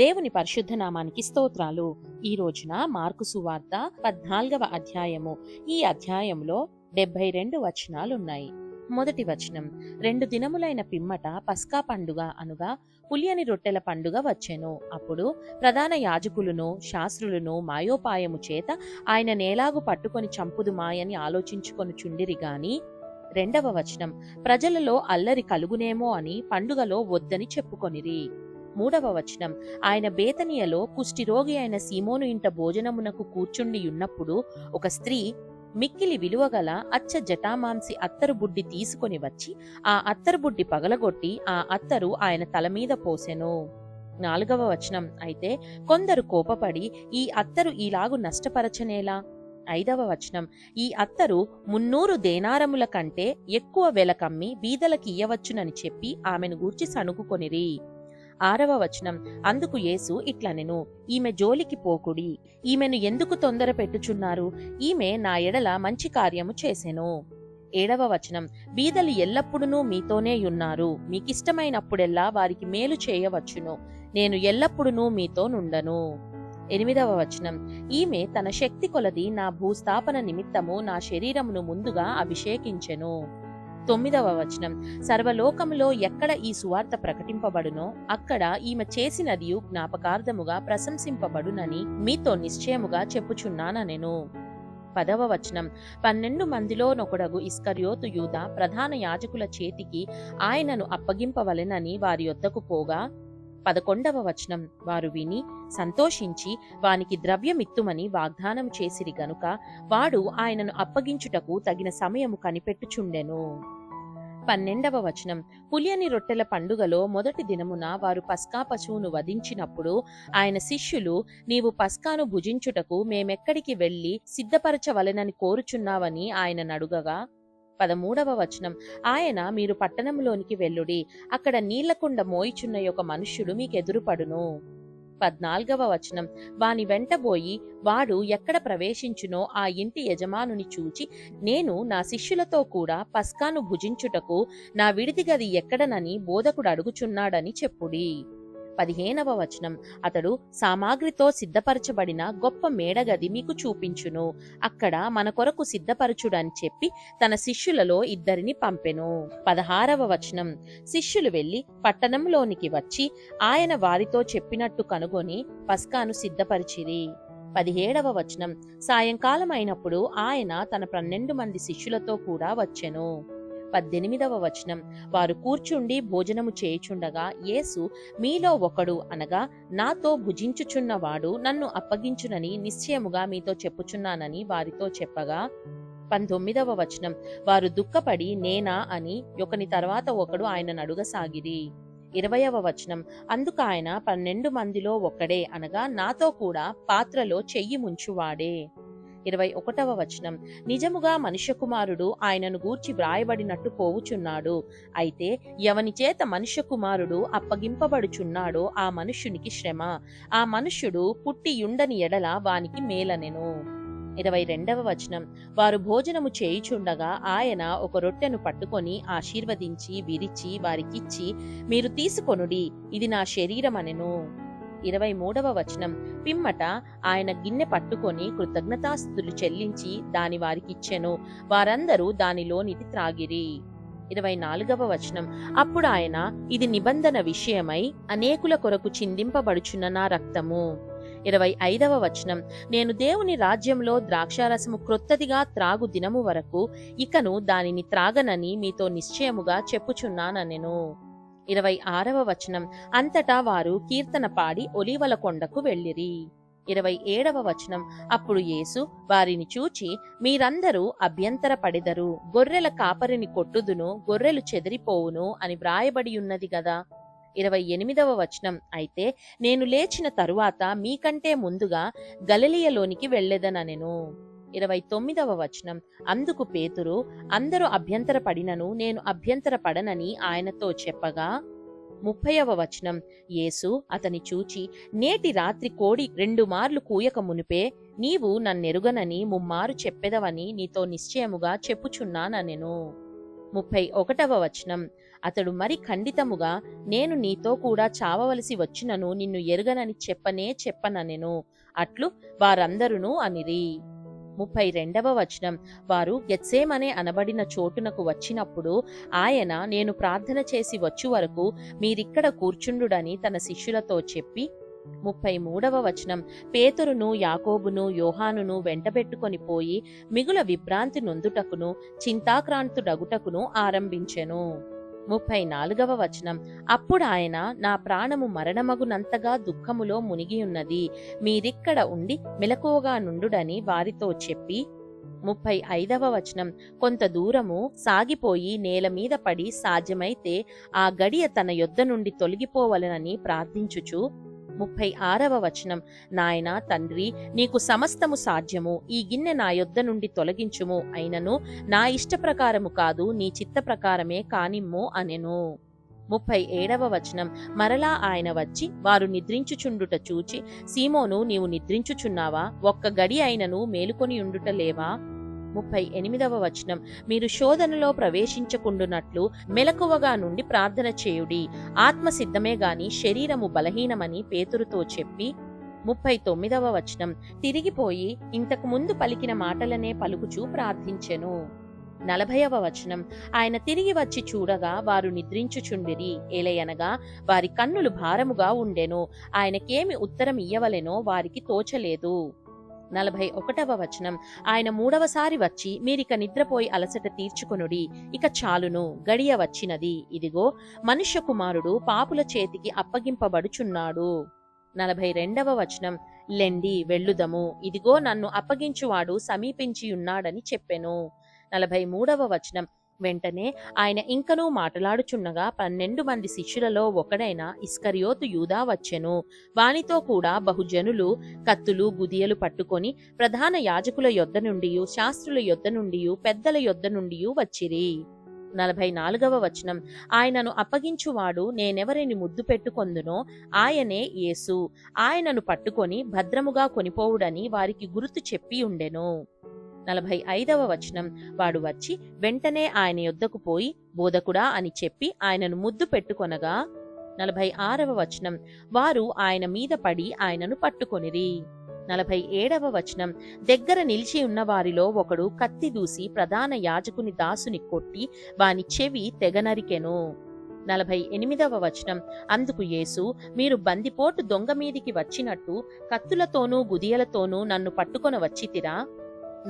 దేవుని పరిశుద్ధ నామానికి స్తోత్రాలు. ఈ రోజున మార్కు సువార్త 14వ అధ్యాయము. ఈ అధ్యాయంలో 72 వచనాలున్నాయి. మొదటి వచనం, 2 దినములైన పిమ్మట పస్కా పండుగ అనుగా పులియని రొట్టెల పండుగ వచ్చెను. అప్పుడు ప్రధాన యాజకులను శాస్త్రులను మాయోపాయము చేత ఆయన నేలాగు పట్టుకొని చంపుదుమాయని ఆలోచించుకొనుచుండిరి గాని. రెండవ వచనం, ప్రజలలో అల్లరి కలుగునేమో అని పండుగలో వద్దని చెప్పుకొనిరి. మూడవ వచనం, ఆయన బేతనియలో కుష్ఠిరోగి అయిన సీమోను ఇంట భోజనమునకు కూర్చుండియున్నప్పుడు ఒక స్త్రీ మిక్కిలి విలువగల అచ్చ జటామాంసి అత్తరు బుడ్డి తీసుకొని వచ్చి ఆ అత్తరు బుడ్డి పగలగొట్టి ఆ అత్తరు ఆయన తల మీద పోసెను. నాలుగవ వచనం, అయితే కొందరు కోపపడి ఈ అత్తరు ఈలాగు నష్టపరచనేలా. ఐదవ వచనం, ఈ అత్తరు 300 దేనారముల కంటే ఎక్కువ వెలకమ్మి బీదలకియ్యవచ్చునని చెప్పి ఆమెను గూర్చి సణుగుకొనిరి. ఆరవ వచనం, అందుకు యేసు ఇట్లనెను, ఈమె జోలికి పోకుడి, ఈమెను ఎందుకు తొందర పెట్టుచున్నారు, ఈమె నా ఎడల మంచి కార్యము చేసెను. ఏడవ వచనం, బీదలు ఎల్లప్పుడూ మీతోనేయున్నారు, మీకిష్టమైనప్పుడెల్లా వారికి మేలు చేయవచ్చును, నేను ఎల్లప్పుడూ మీతో నుండను. ఎనిమిదవ వచనం, ఈమె తన శక్తి కొలది నా భూస్థాపన నిమిత్తము నా శరీరమును ముందుగా అభిషేకించెను. తొమ్మిదవ వచనం, సర్వలోకములో ఎక్కడ ఈ సువార్త ప్రకటింపబడునో అక్కడ ఈమె చేసినదియు జ్ఞాపకార్థముగా ప్రశంసింపబడునని మీతో నిశ్చయముగా చెప్పుచున్నానెను. పదవ వచనం, 12 మందిలోనొకడగు ఇస్కరియోతు యూదా ప్రధాన యాజకుల చేతికి ఆయనను అప్పగింపవలెనని వారి యొద్దకు పోగా. 11వ వచనం, వారు విని సంతోషించి వానికి ద్రవ్యమిత్తుమని వాగ్దానం చేసిరి గనుక వాడు ఆయనను అప్పగించుటకు తగిన సమయము కనిపెట్టుచుండెను. 12వ వచనం, పులియని రొట్టెల పండుగలో మొదటి దినమున వారు పస్కా పశువును వధించినప్పుడు ఆయన శిష్యులు, నీవు పస్కాను భుజించుటకు మేమెక్కడికి వెళ్లి సిద్ధపరచవలెనని కోరుచున్నావని ఆయన నడుగగా. 13వ వచనం, ఆయన, మీరు పట్టణంలోనికి వెళ్ళుడి, అక్కడ నీళ్లకుండ మోయిచున్న ఒక మనుష్యుడు మీకెదురుపడును. 14వ వచనం, వాని వెంటబోయి వాడు ఎక్కడ ప్రవేశించునో ఆ ఇంటి యజమానుని చూచి, నేను నా శిష్యులతో కూడా పస్కాను భుజించుటకు నా విడిది గది ఎక్కడనని బోధకుడు అడుగుచున్నాడని చెప్పుడి. 15వ వచనం, అతడు సామాగ్రితో సిద్ధపరచబడిన గొప్ప మేడగది మీకు చూపించును, అక్కడ మన కొరకు సిద్ధపరచుడని చెప్పి తన శిష్యులలో 2 పంపెను. 16వ వచనం, శిష్యులు వెళ్లి పట్టణంలోనికి వచ్చి ఆయన వారితో చెప్పినట్టు కనుగొని పస్కాను సిద్ధపరిచిరి. 17వ వచనం, సాయంకాలం అయినప్పుడు ఆయన తన 12 మంది శిష్యులతో కూడా వచ్చెను. 18వ వచనం, వారు కూర్చుండి భోజనము చేయుచుండగా యేసు, మీలో ఒకడు అనగా నాతో భుజించుచున్నవాడు నన్ను అప్పగించునని నిశ్చయముగా మీతో చెప్పుచున్నానని వారితో చెప్పగా. 19వ వచనం, వారు దుఃఖపడి నేనా అని ఒకని తర్వాత ఒకడు ఆయనను అడుగసాగిరి. 20వ వచనం, అందుకు ఆయన 12 మందిలో ఒకడే అనగా నాతో కూడా పాత్రలో చెయ్యి ముంచువాడే. 21వ వచనం, నిజముగా మనుష్య కుమారుడు ఆయనను గూర్చి వ్రాయబడినట్టు పోవుచున్నాడు, అయితే ఎవని చేత మనుష్య కుమారుడు అప్పగింపబడుచున్నాడో ఆ మనుష్యునికి శ్రమ, ఆ మనుష్యుడు పుట్టియుండని ఎడల వానికి మేలనెను. 22వ వచనం, వారు భోజనము చేయుచుండగా ఆయన ఒక రొట్టెను పట్టుకొని ఆశీర్వదించి విరిచి వారికిచ్చి, మీరు తీసుకొనుడి, ఇది నా శరీరమనెను. 23వ వచనం, పిమ్మట ఆయన గిన్నె పట్టుకొని కృతజ్ఞతాస్తుతులు చెల్లించి దాని వారికిచ్చెను, వారందరూ దానిలోనిది త్రాగిరి. 24వ వచనం, అప్పుడు ఆయన, ఇది నిబంధన విషయమై అనేకుల కొరకు చిందింపబడుచున్న నా రక్తము. 25వ వచనం, నేను దేవుని రాజ్యంలో ద్రాక్షారసము క్రొత్తదిగా త్రాగు దినము వరకు ఇకను దానిని త్రాగనని మీతో నిశ్చయముగా చెప్పుచున్నానెను. 26వ వచనం, అంతటా వారు కీర్తన పాడి ఒలీవల కొండకు వెళ్ళిరి. 27వ వచనం, అప్పుడు యేసు వారిని చూచి, మీరందరూ అభ్యంతర పడెదరు, గొర్రెల కాపరిని కొట్టుదును, గొర్రెలు చెదిరిపోవును అని వ్రాయబడి ఉన్నది గదా. 28వ వచనం, అయితే నేను లేచిన తరువాత మీకంటే ముందుగా గలిలయలోనికి వెళ్ళెదనెను. 29వ వచనం, అందుకు పేతురు, అందరూ అభ్యంతర పడినను నేను అభ్యంతర పడనని ఆయనతో చెప్పగా. 30వ వచనం, యేసు అతని చూచి, నేటి రాత్రి కోడి 2 మార్లు కూయక మునిపే నీవు నన్నెరుగనని 3 మారు చెప్పెదవని నీతో నిశ్చయముగా చెప్పుచున్నానెను. 31వ వచనం, అతడు మరి ఖండితముగా, నేను నీతో కూడా చావవలసి వచ్చినను నిన్ను ఎరుగనని చెప్పనెను. అట్లు వారందరును అనిరి. 32వ వచనం. వారు గెత్సేమనే అనబడిన చోటునకు వచ్చినప్పుడు ఆయన, నేను ప్రార్థన చేసి వచ్చు వరకు మీరిక్కడ కూర్చుండుడని తన శిష్యులతో చెప్పి 33వ వచనం. పేతురును యాకోబును యోహానును వెంటబెట్టుకొని పోయి మిగుల విభ్రాంతి నొందుటకును చింతాక్రాంతుడగుటకును ఆరంభించెను. 34వ వచనం. అప్పుడాయన, నా ప్రాణము మరణమగునంతగా దుఃఖములో మునిగియున్నది, మీరిక్కడ ఉండి మెలకువగా నుండుడని వారితో చెప్పి 35వ వచనం. కొంత దూరము సాగిపోయి నేల మీద పడి సాధ్యమైతే ఆ గడియ తన యొద్ద నుండి తొలగిపోవలనని ప్రార్థించుచు 36వ వచనం. నాయనా తండ్రి, నీకు సమస్తము సాధ్యము, ఈ గిన్నె నా యొద్ద నుండి తొలగించుము, అయినను నా ఇష్ట ప్రకారము కాదు, నీ చిత్త ప్రకారమే కానిమ్ము అనెను. 37వ వచనం. మరలా ఆయన వచ్చి వారు నిద్రించుచుండుట చూచి, సీమోను, నీవు నిద్రించుచున్నావా? ఒక్క గడి అయినను మేలుకొని ఉండుట లేవా? 38వ వచనం. మీరు శోధనలో ప్రవేశించకుండునట్లు మెలకువగా నుండి ప్రార్థన చేయుడి, ఆత్మ సిద్ధమే గాని శరీరము బలహీనమని పేతురుతో చెప్పి 39వ వచనం. తిరిగిపోయి ఇంతకు ముందు పలికిన మాటలనే పలుకుచూ ప్రార్థించెను. 40వ వచనం. ఆయన తిరిగి వచ్చి చూడగా వారు నిద్రించుచుండిరి, ఏలయనగా వారి కన్నులు భారముగా ఉండెను, ఆయనకేమి ఉత్తరం ఇయ్యవలెనో వారికి తోచలేదు. 41వ వచనం. ఆయన మూడవసారి వచ్చి, మీరిక నిద్రపోయి అలసట తీర్చుకొనుడి, ఇక చాలును, గడియ వచ్చినది, ఇదిగో మనుష్య కుమారుడు పాపుల చేతికి అప్పగింపబడుచున్నాడు. 42వ వచనం. లెండి వెళ్ళుదము, ఇదిగో నన్ను అప్పగించువాడు సమీపించియున్నాడని చెప్పెను. 43వ వచనం. వెంటనే ఆయన ఇంకనూ మాటలాడుచున్నగా 12 మంది శిష్యులలో ఒకడైన ఇస్కరియోతు యూదా వచ్చెను. వానితో కూడా బహుజనులు కత్తులు గుదియలు పట్టుకొని ప్రధాన యాజకుల యొద్ద నుండి, శాస్త్రుల యొద్ద నుండి, పెద్దల యొద్ద నుండి వచ్చిరి. 44వ వచనం. ఆయనను అప్పగించువాడు నేనెవరిని ముద్దు పెట్టుకొందునో ఆయనే యేసు, ఆయనను పట్టుకొని భద్రముగా కొనిపోవుడని వారికి గుర్తు చెప్పి ఉండెను. 45వ వచనం. వాడు వచ్చి వెంటనే ఆయన యొద్దకు పోయి, బోధకుడా అని చెప్పి ఆయనను ముద్దు పెట్టుకొనగా 46వ వచనం. వారు ఆయన మీద పడి ఆయనను పట్టుకొనిరి. 47వ వచనం. దగ్గర నిలిచి ఉన్న వారిలో ఒకడు కత్తి దూసి ప్రధాన యాజకుని దాసుని కొట్టి వాని చెవి తెగనరికెను. 48వ వచనం. అందుకు యేసు, మీరు బందిపోటు దొంగ మీదికి వచ్చినట్టు కత్తులతోనూ గుదియలతోనూ నన్ను పట్టుకొన వచ్చితిరా?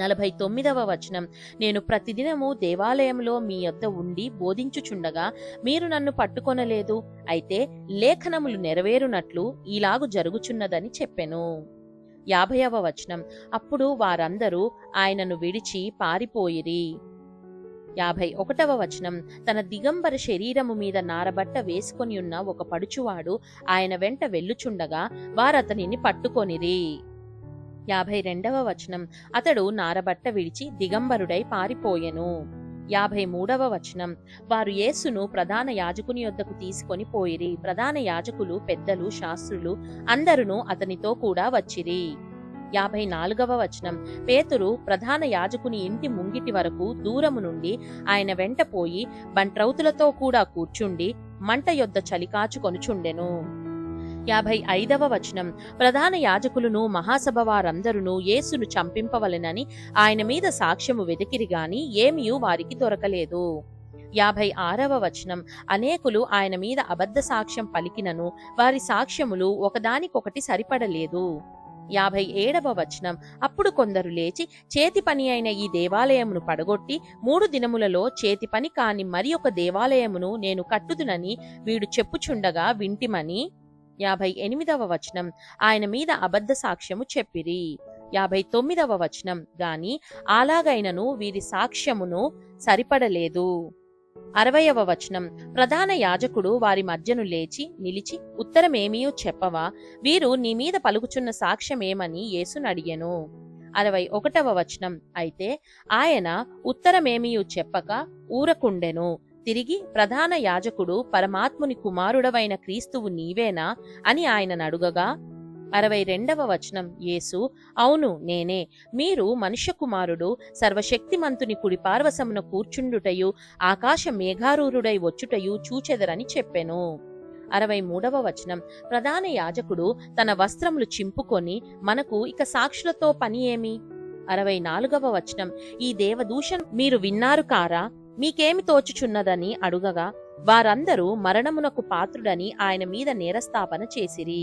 49వ వచనం. నేను ప్రతిదినము దేవాలయంలో మీ యొద్ద ఉండి బోధించుచుండగా మీరు నన్ను పట్టుకొనలేదు, అయితే లేఖనములు నెరవేరునట్లు ఈలాగు జరుగుచున్నదని చెప్పెను. 50వ వచనం. అప్పుడు వారందరూ ఆయనను విడిచి పారిపోయిరి. 51వ వచనం. తన దిగంబర శరీరము మీద నారబట్ట వేసుకొని ఉన్న ఒక పడుచువాడు ఆయన వెంట వెళ్ళుచుండగా వారతనిని పట్టుకొనిరి. 52వ వచనం. అతడు నారబట్ట విడిచి దిగంబరుడై పారిపోయెను. 53వ వచనం. వారు యేసును ప్రధాన యాజకుని యొద్దకు తీసుకొని పోయిరి. ప్రధాన యాజకులు, పెద్దలు, శాస్త్రులు అందరును అతనితో కూడా వచ్చిరి. 54వ వచనం. పేతురు ప్రధాన యాజకుని ఇంటి ముంగిటి వరకు దూరము నుండి ఆయన వెంట పోయి బంట్రౌతులతో కూడా కూర్చుండి మంట యొద్ద చలికాచుకొనుచుండెను. 55వ వచనం. ప్రధాన యాజకులను మహాసభ వారందరును యేసును చంపింపవలెనని ఆయన మీద సాక్ష్యము వెదికిరి గాని ఏమీయూ వారికి దొరకలేదు. 56వ వచనం. అనేకులు ఆయన మీద అబద్ధ సాక్ష్యం పలికినను వారి సాక్ష్యములు ఒకదానికొకటి సరిపడలేదు. 57వ వచనం. అప్పుడు కొందరు లేచి, చేతి పని అయిన ఈ దేవాలయమును పడగొట్టి 3 దినములలో చేతి పని కాని మరి ఒక దేవాలయమును నేను కట్టుదునని వీడు చెప్పుచుండగా వింటిమని. 58వ వచనం. ఆయన మీద అబద్ధ సాక్ష్యము చెప్పిరి. 59వ వచనం. గాని అలాగైనను వీరి సాక్ష్యమును సరిపడలేదు. 60వ వచనం. ప్రధాన యాజకుడు వారి మధ్యను లేచి నిలిచి, ఉత్తరమేమీయూ చెప్పవా? వీరు నీ మీద పలుకుచున్న సాక్ష్యమేమని యేసును అడిగెను. 61వ వచనం. అయితే ఆయన ఉత్తరమేమీయూ చెప్పక ఊరకుండెను. తిరిగి ప్రధాన యాజకుడు, పరమాత్ముని కుమారుడవైన క్రీస్తువు నీవేనా అని ఆయనను అడుగగా 62వ వచనం యేసు, అవును నేనే, మీరు మనుష్య కుమారుడు సర్వశక్తిమంతుని కుడి పార్వశమున కూర్చుండుటయు ఆకాశ మేఘారూరుడై వచ్చుటయు చూచెదరని చెప్పెను. 63వ వచనం ప్రధాన యాజకుడు తన వస్త్రములు చింపుకొని, మనకు ఇక సాక్షులతో పని ఏమి? 64వ వచనం ఈ దేవదూషణ మీరు విన్నారు కారా, మీకేమి తోచుచున్నదని అడుగగా, వారందరూ మరణమునకు పాత్రుడని ఆయన మీద నేరస్థాపన చేసిరి.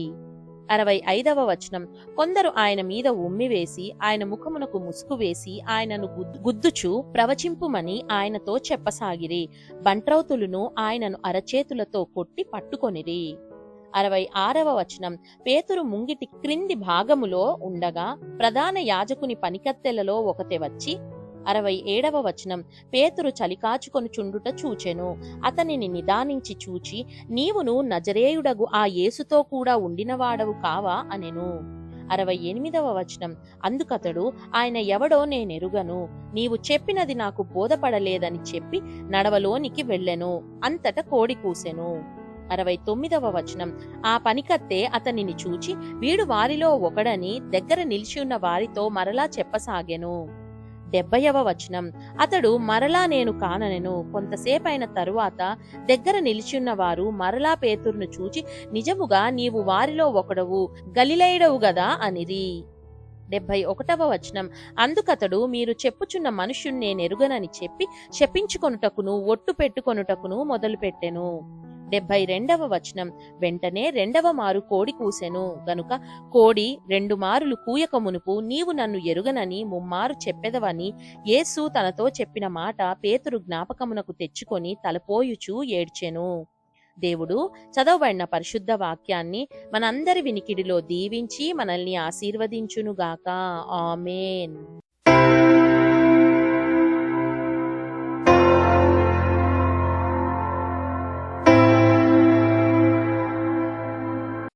65వ వచనం కొందరు ఆయన మీద ఉమ్మివేసి, ఆయన ముఖమునకు ముసుగు వేసి, ఆయనను గుద్దుచు ప్రవచింపుమని ఆయనతో చెప్పసాగిరి. బంట్రౌతులను ఆయనను అరచేతులతో కొట్టి పట్టుకొనిరి. 66వ వచనం పేతురు ముంగిటి క్రింది భాగములో ఉండగా ప్రధాన యాజకుని పనికత్తెలలో ఒకతే వచ్చి, 67వ వచనం పేతురు చలికాచుకొనుచుండుట చూచెను. అతనిని నిదానించి చూచి, నీవును నజరేయుడగు ఆ యేసుతో కూడా ఉండినవాడవు కావా అనెను. 68వ వచనం అందుకతడు, ఆయన ఎవడో నేనెరుగను, నీవు చెప్పినది నాకు బోధపడలేదని చెప్పి నడవలోనికి వెళ్ళెను. అంతట కోడి కూసెను. 69వ వచనం ఆ పనికత్తె అతనిని చూచి, వీడు వారిలో ఒకడని దగ్గర నిలిచియున్న వారితో మరలా చెప్పసాగెను. 70వ వచనం అతడు మరలా నేను కాననెను. కొంతసేపైన తరువాత దగ్గర నిలిచియున్న వారు మరలా పేతురును చూచి, నిజముగా నీవు వారిలో ఒకడవు, గలిలయుడవు గదా అనిరి. 71వ వచనం అందుకతడు, మీరు చెప్పుచున్న మనుష్యుణ్ణి నేనెరుగనని చెప్పి శపించుకొనుటకును ఒట్టు పెట్టుకొనుటకును మొదలుపెట్టెను. 72వ వచనం వెంటనే రెండవ మారు కోడి కూసెను గనుక కోడి 2 మారులు కూయక మునుపు, నీవు నన్ను ఎరుగనని ముమ్మారు చెప్పెదవని యేసు తనతో చెప్పిన మాట పేతురు జ్ఞాపకమునకు తెచ్చుకొని తలపోయుచూ ఏడ్చెను. దేవుడు చదవబడిన పరిశుద్ధ వాక్యాన్ని మనందరి వినికిడిలో దీవించి మనల్ని ఆశీర్వదించునుగాక. ఆమేన్.